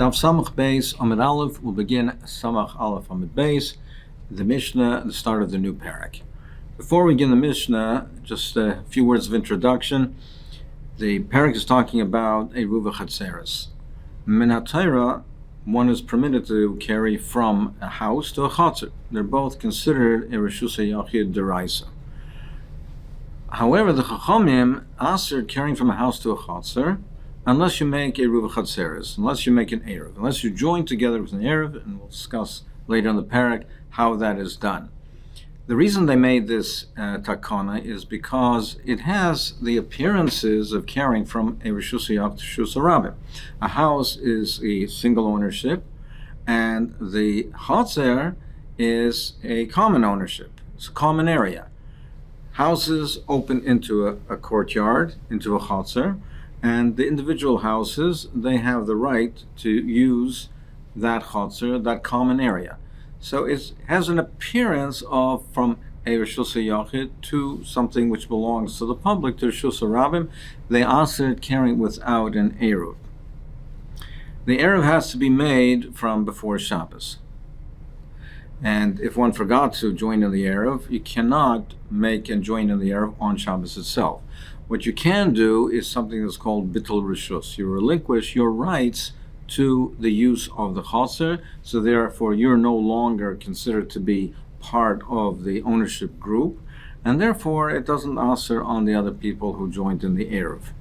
Daf Samach Beis Amud Aleph will begin Samach Aleph Amud Beis, the Mishnah, the start of the new parak. Before we begin the Mishnah, just a few words of introduction. The parak is talking about a Ruva Chatzeres. Min HaTorah, one is permitted to carry from a house to a Chatzer. They're both considered a Reshus HaYachid Deraisa. However, the Chachamim answered carrying from a house to a Chatzer unless you make a Ruva Chatzeres, unless you make an Eruv, unless you join together with an Eruv, and we'll discuss later in the parak how that is done. The reason they made this takana is because it has the appearances of carrying from a Reshus HaYachid to Reshus HaRabim. A house is a single ownership, and the Chatzer is a common ownership. It's a common area. Houses open into a courtyard, into a Chatzer, and the individual houses, they have the right to use that Chatzer, that common area. So it has an appearance of from a Reshus HaYachid to something which belongs to the public, to Reshus HaRabim. They answer it carrying without an Eruv. The Eruv has to be made from before Shabbos. And if one forgot to join in the Eruv, you cannot make and join in the Eruv on Shabbos itself. What you can do is something that's called Bittul Reshus. You relinquish your rights to the use of the Chatzer, so therefore you're no longer considered to be part of the ownership group, and therefore it doesn't answer on the other people who joined in the Eruv.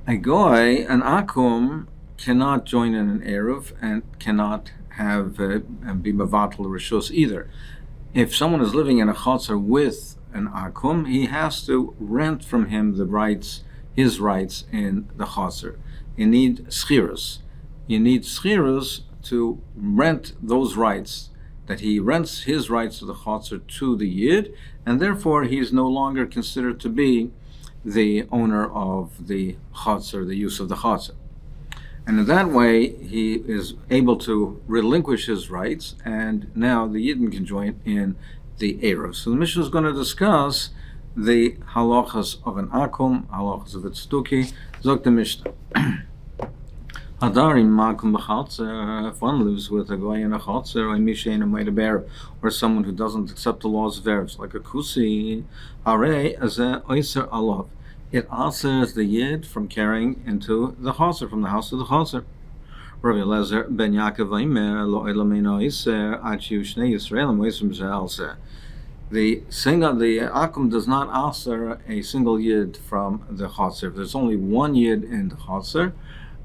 A Goy, an Akum, cannot join in an Eruv and cannot have and be Mevatel Reshus either. If someone is living in a Chatzer with an Akum, he has to rent from him the rights, his rights in the Chatzer. You need schirus. You need schirus to rent those rights, that he rents his rights to the Chatzer to the Yid, and therefore he is no longer considered to be the owner of the Chatzer, the use of the Chatzer. And in that way, he is able to relinquish his rights, and now the Yidden can join in the Eruv. So the Mishnah is going to discuss the halachas of an Akum, halachas of a tzduki. Zok the Mishnah. Hadarim makum b'chatzer, if one lives with a goy in a chatzer, or a misha in a maid of erev, or someone who doesn't accept the laws of erevs, like a kusi, hare as a oiser alav. It answers the yid from carrying into the chatzer, from the house to the chatzer. Rabbi Eliezer ben Yaakov Aimer lo elamino iser achiu shnei Yisraelim oisrim ze'alse. The Akum does not answer a single yid from the chatzer. If there's only one yid in the chatzer,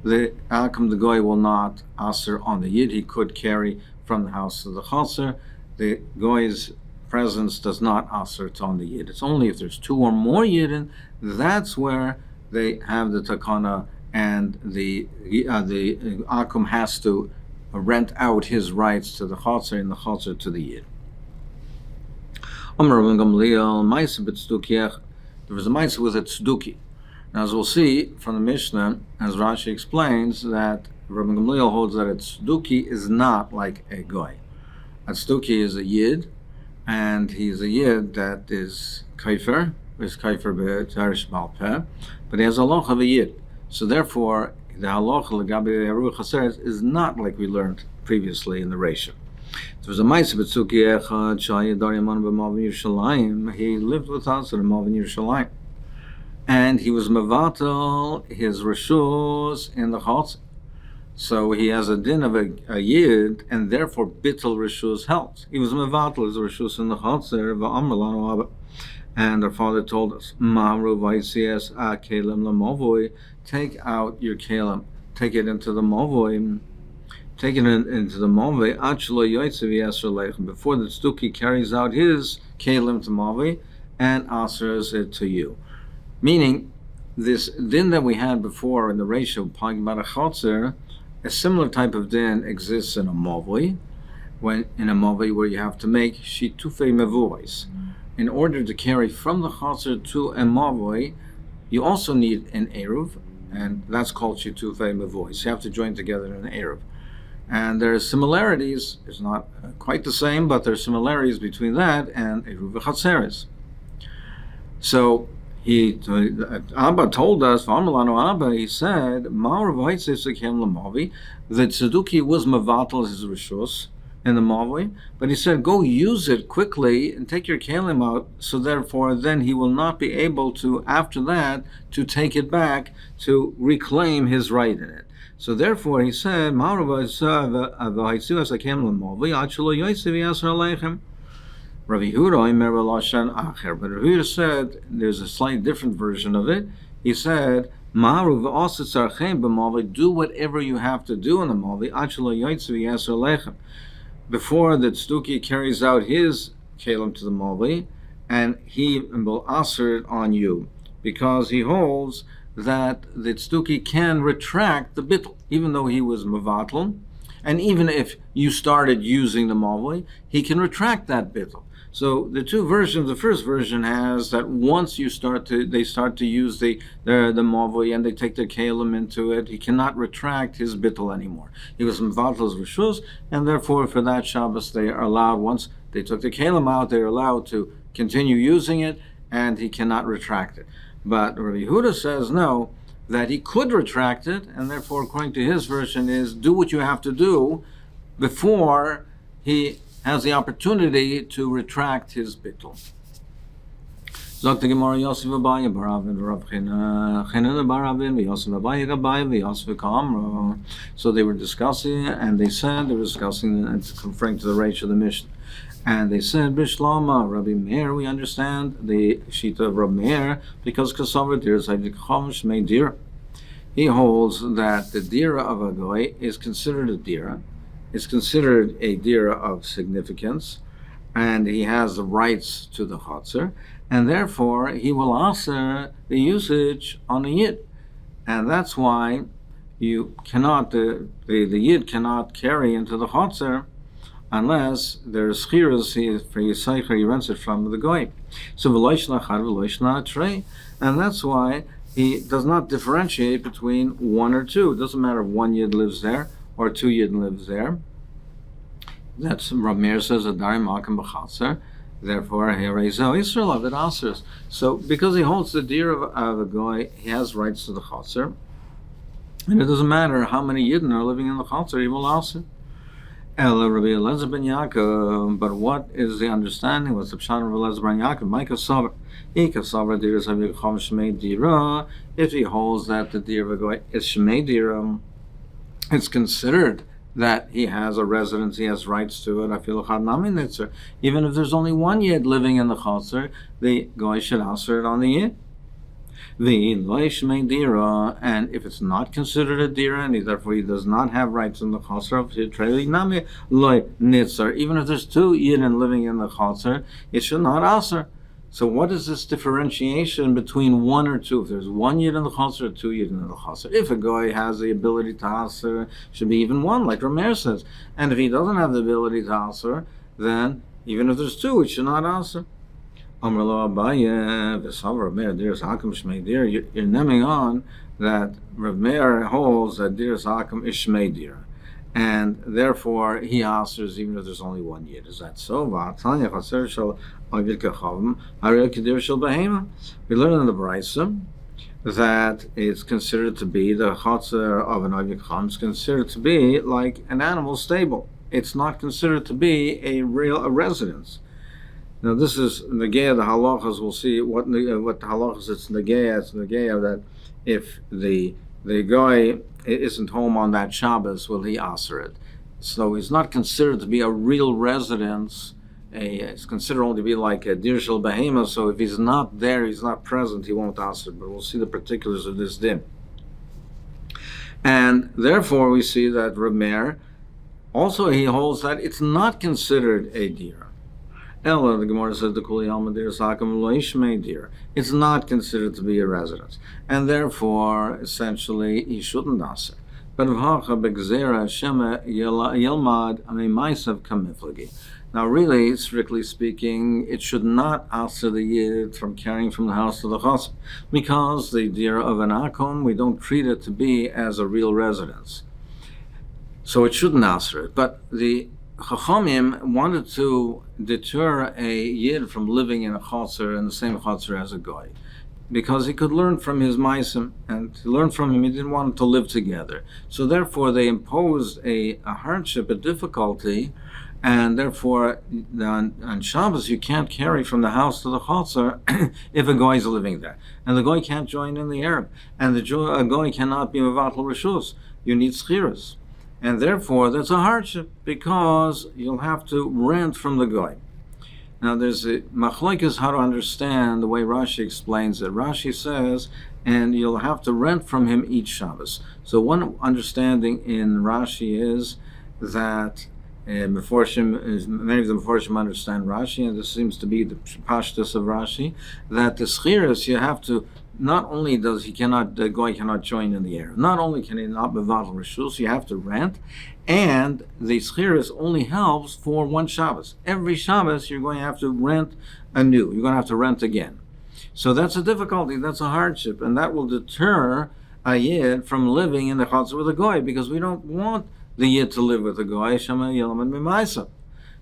the Akum, the Goy, will not answer on the Yid. He could carry from the house to the Chatzer. The Goy's presence does not answer on the Yid. It's only if there's two or more Yidden, that's where they have the Takana, and the Akum has to rent out his rights to the Chatzer and the Chatzer to the Yid. There was a Maisa with a Tzduki. Now, as we'll see from the Mishnah, as Rashi explains, that Rabbi Gamliel holds that a tzduki is not like a goy. A tzduki is a yid, and he's a yid that is kaifer b'tarish balpeh, but he has a halacha of a yid. So therefore, the halacha l'gabe Ruva Chatzeres is not like we learned previously in the Reisha. There was a ma'aseh b'tzuki echad shaya dar yaman b'malvin Yerushalayim. He lived with us in Malvin Yerushalayim, and he was mevatel his reshus in the chatzer. So he has a din of a yid, and therefore bittul reshus helps. He was mevatel his reshus in the chatzer v'amar lanu abba. And our father told us, Ma'amru v'yisias kelim l'movoi, take out your kelim, take it into the movoi, take it into the movoi, achlo yoytze v'yasser leichem, before the tzduki carries out his kelim to movoi and answers it to you. Meaning, this din that we had before in the ratio talking about a chatzer, a similar type of din exists in a movoi, where you have to make shitufei mevuos. In order to carry from the chatzer to a movoi, you also need an eruv, and that's called shitufei mevuos. You have to join together in an eruv. And there are similarities. It's not quite the same, but there are similarities between that and a Ruva Chatzeres. So Abba told us, Abba, he said, that Tzeduki was Mavatal his Rishus in the Mavi, but he said, go use it quickly and take your Kalim out, so therefore then he will not be able to, after that, to take it back, to reclaim his right in it. So therefore he said, Rabbi Yehuda said there's a slightly different version of it. He said, do whatever you have to do in the Mavi before the Tzduki carries out his Kalim to the Mavi, and he will answer it on you, because he holds that the Tzduki can retract the bittul, even though he was Mavatal, and even if you started using the Mavi, he can retract that bittul. So the two versions, the first version has that once they start to use the Mavi and they take their Kalim into it, he cannot retract his bittul anymore. He was Mvatal's Rishus, and therefore for that Shabbos they are allowed, once they took the Kalim out, they are allowed to continue using it, and he cannot retract it. But Rabbi Yehuda says no, that he could retract it, and therefore according to his version is do what you have to do before he has the opportunity to retract his bittul. Zok the Gemara Yosef Abaye Baravin Rav Chenan Baravin Yosef Abaye Abaye Yosef Kamro. So they were discussing, and they were discussing and referring to the Reish of the Mishnah. And they said, Bishlama, Rabbi Meir, we understand the Shita of Rabbi Meir, because Kasavar Dir Zaydik Chomish Mei Dir. He holds that the Dira of a Goy is considered a Dira. It's considered a Dira of significance, and he has the rights to the Chotzer, and therefore he will answer the usage on the Yid. And that's why you cannot, the Yid cannot carry into the Chotzer unless there's chiras for Yisaycher, he rents it from the Goy. So v'loishna chad v'loishna trei, and that's why he does not differentiate between one or two. It doesn't matter if one Yid lives there or two Yid lives there. That's Rav Meir says Adari Malkim b'Chatzer. Therefore, Herezo Israel of it answers. So, because he holds the deer of a Goy, he has rights to the Chatzer, and it doesn't matter how many Yidden are living in the Chatzer, he will answer. Ela Rabbi Elazar ben Yaakov, but what is the understanding? What's the pshat of Elazar ben Yaakov? Micah Sabra, Ika Sabra Dira Savik Chom Shmei Dira. If he holds that the deer of a Goy is Shmei Dira, it's considered that he has a residence, he has rights to it. I feel even if there's only one Yid living in the Chotzer, the Goy should answer it on the Yid. The Loishmei Dira, and if it's not considered a Dira, and therefore he does not have rights in the Chotzer of Hitreli Nami Loy Nitzer, even if there's two Yidden living in the Chotzer, it should not answer. So what is this differentiation between one or two? If there's one Yid in the Chotzer or two Yid in the Chotzer, if a Goy has the ability to answer, should be even one, like Rameir says. And if he doesn't have the ability to answer, then even if there's two, it should not answer. You're naming on that Rav Meir holds that Dir Zakim is Shmei Dir, and therefore he answers even if there's only one Yid. Is that so? We learn in the Brisa that it's considered to be the Chotzer of an Oivik Chacham is considered to be like an animal stable. It's not considered to be a residence. Now this is Negea, the halachas. We'll see what the halachas it's Negea. It's Negea that if the guy isn't home on that Shabbos, will he answer it? So it's not considered to be a real residence. It's considered only to be like a Dirshu Behema. So if he's not there, he's not present, he won't answer. But we'll see the particulars of this din. And therefore we see that Rav Meir also he holds that it's not considered a dir. Ella, the Gemara says the Kuli Alma Dir Sakim Loishmei Dir. It's not considered to be a residence, and therefore, essentially, he shouldn't answer. But V'hacha Begzera Shema Yelmad Amemaisav Kamiflagi. Now, really, strictly speaking, it should not answer the Yid from carrying from the house to the chasm, because the Dir of an Akom, we don't treat it to be as a real residence. So it shouldn't answer it. But the Chachamim wanted to deter a Yid from living in a Chotzer, in the same Chotzer as a Goy. because he could learn from his maisim, and to learn from him, he didn't want them to live together. So therefore, they imposed a hardship, a difficulty, and therefore, on Shabbos, you can't carry from the house to the chutzner if a goy is living there. And the goy can't join in the Arab. And a goy cannot be mevatel reshus. You need schirus. And therefore, that's a hardship, because you'll have to rent from the goy. Now, there's a machlokes how to understand the way Rashi explains it. Rashi says, and you'll have to rent from him each Shabbos. So one understanding in Rashi is that many of the Meforshim understand Rashi, and this seems to be the pashtus of Rashi, that the schirus, you have to, not only the goy cannot join in the air, not only can he not mevatel reshus, you have to rent, and the schirus only helps for one Shabbos. Every Shabbos you're going to have to rent anew, you're going to have to rent again. So that's a difficulty, that's a hardship, and that will deter a yid from living in the chutzner with a goy, because we don't want the yid to live with a goy.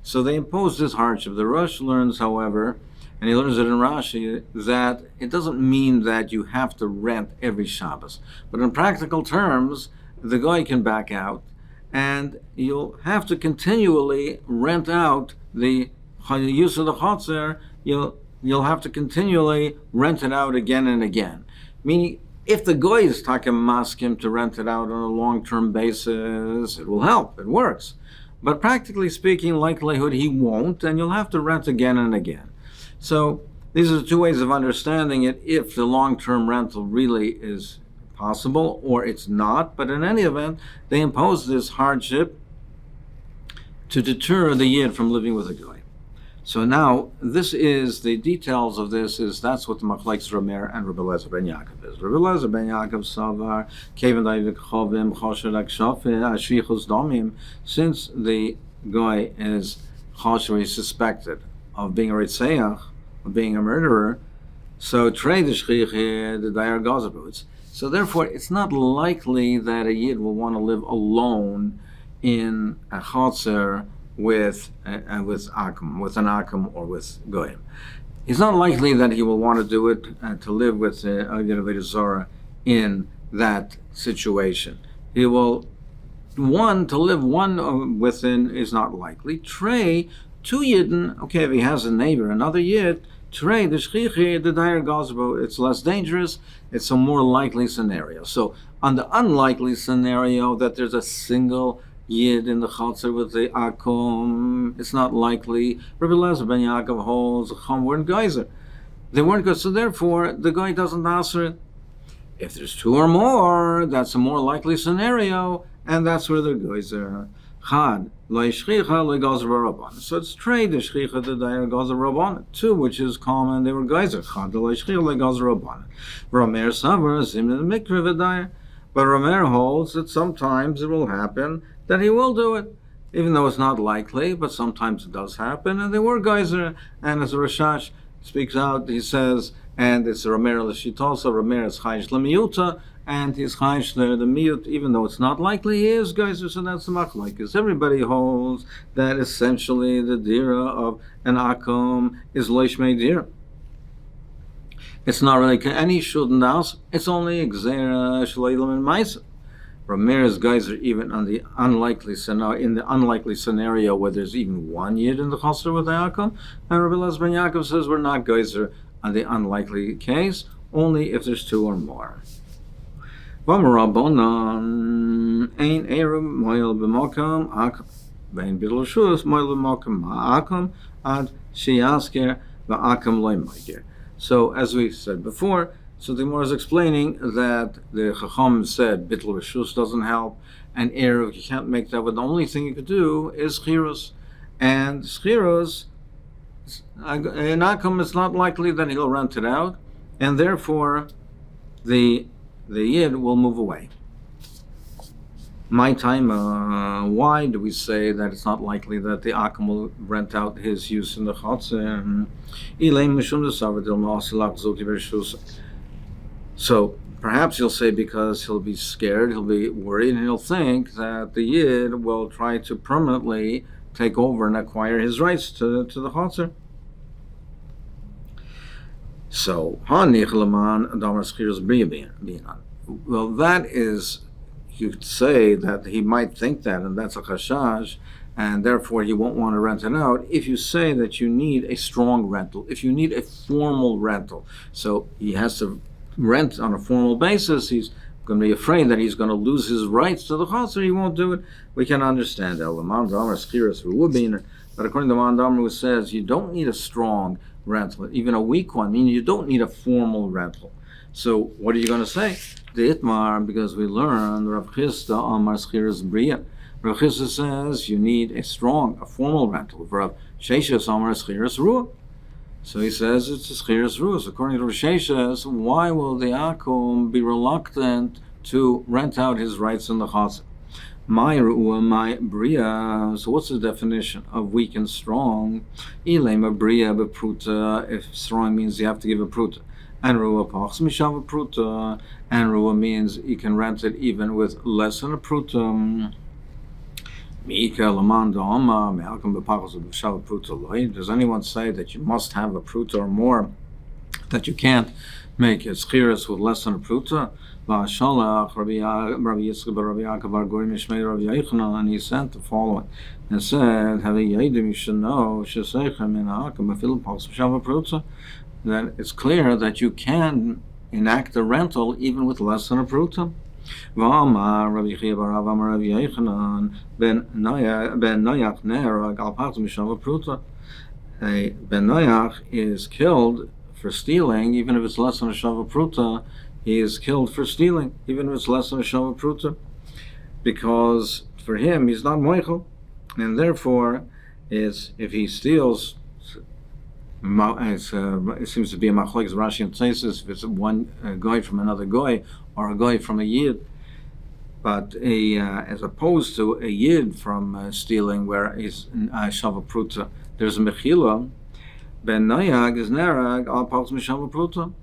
So they impose this hardship. The Rosh learns, however, and he learns it in Rashi, that it doesn't mean that you have to rent every Shabbos. But in practical terms, the goy can back out, and you'll have to continually rent out the use of the chutzner. You'll have to continually rent it out again and again. Meaning, if the goy is taking maskim to rent it out on a long-term basis, it will help. It works. But practically speaking, likelihood he won't, and you'll have to rent again and again. So these are two ways of understanding it, if the long-term rental really is possible or it's not. But in any event, they impose this hardship to deter the yid from living with a goy. So now, this is the details of this. That's what the machlokes Rameir and Rabbi Eliezer ben Yaakov is. Rabbi Eliezer ben Yaakov savar kevan david chovim chosher akshafin ashvichus domim. Since the guy is chosher, is suspected of being a ritzeach, of being a murderer, so trade the shlich the dayer gazabutz. So therefore, it's not likely that a yid will want to live alone in a chotzer with an akum or with goyim. It's not likely that he will want to do it to live with a Zora in that situation. He will to live within is not likely. Trey, two yidden, okay, if he has a neighbor, another yid, trey the shchichi the dayer gazbo, it's less dangerous. It's a more likely scenario. So on the unlikely scenario that there's a single yid in the chutzner with the akum, it's not likely. Rabbi Eliezer ben Yaakov holds weren't geyser. They weren't good, so therefore the guy doesn't answer it. If there's two or more, that's a more likely scenario, and that's where the geyser. Chad lo yishchicha lo geyser rabban. So it's trade the shchicha the dayer geyser rabban. Two, which is common, they were geyser. Chad lo yishchicha lo geyser rabban. Rameir savar zim in the mikra v'dayer. But Rameir holds that sometimes it will happen that he will do it, even though it's not likely, but sometimes it does happen, and they were geyser, and as the Rashash speaks out, he says, and it's Rameir l'shitolsa, Rameir is chayish l'miyuta, and he's chayish the miyut, even though it's not likely, he is geyser, so that's the machlokes. Everybody holds that essentially the dira of an akum is loishmei dira. It's not really, and he shouldn't ask, it's only gzera shleilam and maisa. Rameir's geyser even on the unlikely scenario, in the unlikely scenario where there's even one yid in the chutzner with the akum, and Rabbi Eliezer ben Yaakov says we're not geyser on the unlikely case, only if there's two or more. V'amarabonan ein erev moil b'mokam akum vein bidul shus moil b'mokam akum ad sheyasker v'akum loy moiger. So as we said before, so the Gemara is explaining that the Chacham said bittul reshus doesn't help, and erev you can't make that. But the only thing you could do is chirus, and chirus, an akum, it's not likely that he'll rent it out, and therefore the yid will move away. My time, why do we say that it's not likely that the akum will rent out his use in the chutzner? So perhaps you'll say because he'll be scared, he'll be worried, and he'll think that the yid will try to permanently take over and acquire his rights to the chutzner. So, well, that is, you could say that he might think that, and that's a chashash, and therefore he won't want to rent it out. If you say that you need a strong rental, if you need a formal rental, so he has to rent on a formal basis, he's going to be afraid that he's going to lose his rights to the chaser, he won't do it. We can understand that. But according to Man Damar, who says you don't need a strong rental, even a weak one, meaning you don't need a formal rental. So what are you going to say? The Itmar, because we learn Rav Chisda Amar Schiras Bria. Rav Chisda says you need a formal rental. Rav Sheshes Amar Schiras Ruah. So he says it's a Schiras Ruah. So according to Rav Sheshes, why will the Akum be reluctant to rent out his rights in the Chazan? My Ruah, my Bria. So what's the definition of weak and strong? Ilema Bria bepruta. If strong means you have to give a pruta. And Ruah pachs mishav pruta. And Ruah means you can rent it even with less than a pruta. Does anyone say that you must have a pruta or more, that you can't make a schiras with less than a pruta? And he sent the following and said, you should know that it's clear that you can enact a rental even with less than a pruta. Ben Noach is killed for stealing, even if it's less than a shava pruta. He is killed for stealing, even if it's less than a shava pruta, because for him he's not moichel, and therefore, if he steals, it seems to be a machlokes Rashi and Tzesis, if it's one guy from another guy or a guy from a yid, but as opposed to a yid from stealing, where he's shava pruta, there's a mechila. Ben Nayag is nerag al pals mishava pruta.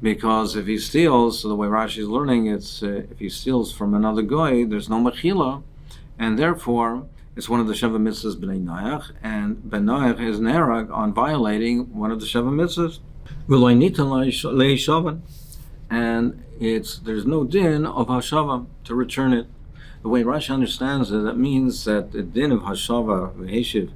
Because if he steals, so the way Rashi is learning, it's if he steals from another guy, there's no mechila, and therefore it's one of the Sheva Mitzvahs B'nai Noach, and Ben Noach is nerag on violating one of the Sheva Mitzvahs. And there's no din of hashava to return it. The way Rashi understands it, that means that the din of hashava v'heshiv,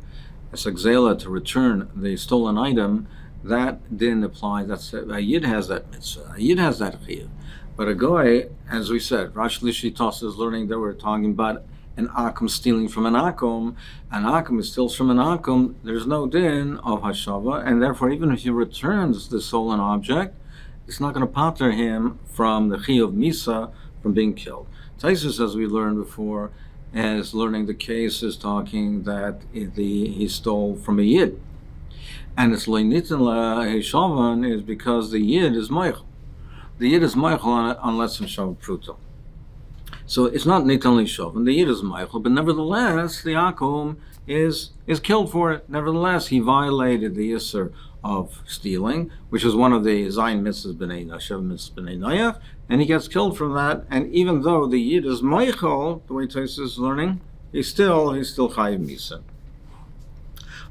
as a gzela, to return the stolen item, that din applies. That's a yid has that mitzvah. A yid has that chiyuv. But a goy, as we said, Rashi Lishitas is learning that we're talking about an akum stealing from an akum. An akum is steals from an akum. There's no din of hashava, and therefore, even if he returns the stolen object, it's not going to pater him from the chiyuv misa, from being killed. Taisus, as we learned before, as learning the case, is talking that he stole from a yid. And it's leinitin la is because the yid is meichel. The yid is meichel unless in shav pruto. So it's not nitan lishovan. The yid is meichel, but nevertheless the akum is killed for it. Nevertheless, he violated the yisur of stealing, which is one of the zayin mitzvahs b'nei Shav mitzvahs b'nei Noach, and he gets killed for that. And even though the yid is meichel, the way Taisus is learning, he's still chayiv misa.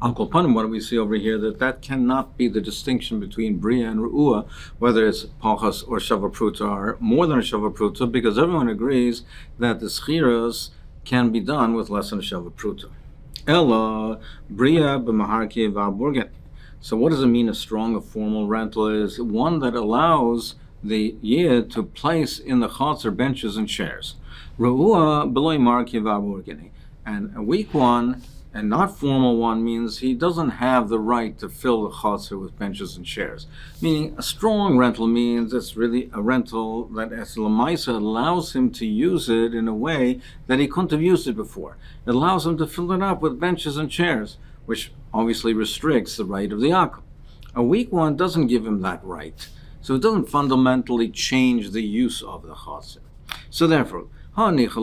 Uncle Panim, what do we see over here? That cannot be the distinction between Bria and Ru'ua, whether it's Pachas or Shavapruta or more than a Shavapruta, because everyone agrees that the Schiras can be done with less than a Shavapruta. Ella, Bria b'maharki v'aburgen. So what does it mean a strong, a formal rental is? One that allows the yid to place in the chatzar benches and chairs. Ru'ua b'loi marki v'aburgen. And a weak one, and not formal one, means he doesn't have the right to fill the chatzar with benches and chairs. Meaning a strong rental means it's really a rental that as Lamaisa allows him to use it in a way that he couldn't have used it before. It allows him to fill it up with benches and chairs, which obviously restricts the right of the akum. A weak one doesn't give him that right. So it doesn't fundamentally change the use of the chatzar. So therefore, if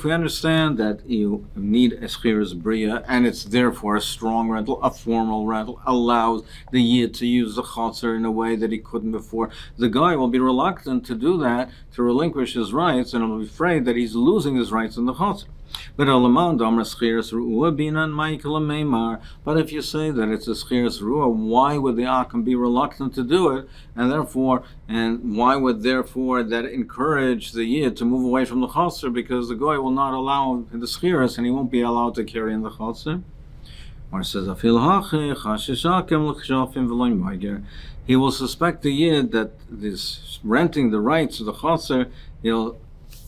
we understand that you need a schiras bria, and it's therefore a strong rental, a formal rental, allows the yid to use the chatzar in a way that he couldn't before, the guy will be reluctant to do that, to relinquish his rights, and will be afraid that he's losing his rights in the chatzar. But if you say that it's a schiras ruah, why would the Akam be reluctant to do it? And why would therefore that encourage the Yid to move away from the Chaser? Because the Goy will not allow the schiras and he won't be allowed to carry in the Chaser. Or says, he will suspect the Yid that this renting the rights of the Chaser,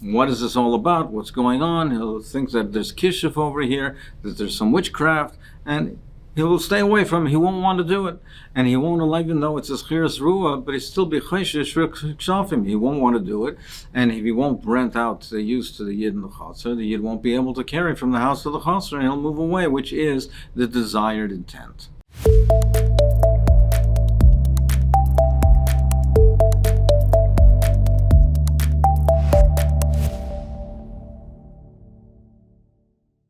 what is this all about? What's going on? He'll think that there's kishuf over here, that there's some witchcraft, and he will stay away from it. He won't want to do it. And he won't allow, even though it's a schiras ruah, but he still be chayshish kshafim. He won't want to do it. And if he won't rent out the use to the Yid and the Chaser, the Yid won't be able to carry from the house to the Chaser, and he'll move away, which is the desired intent.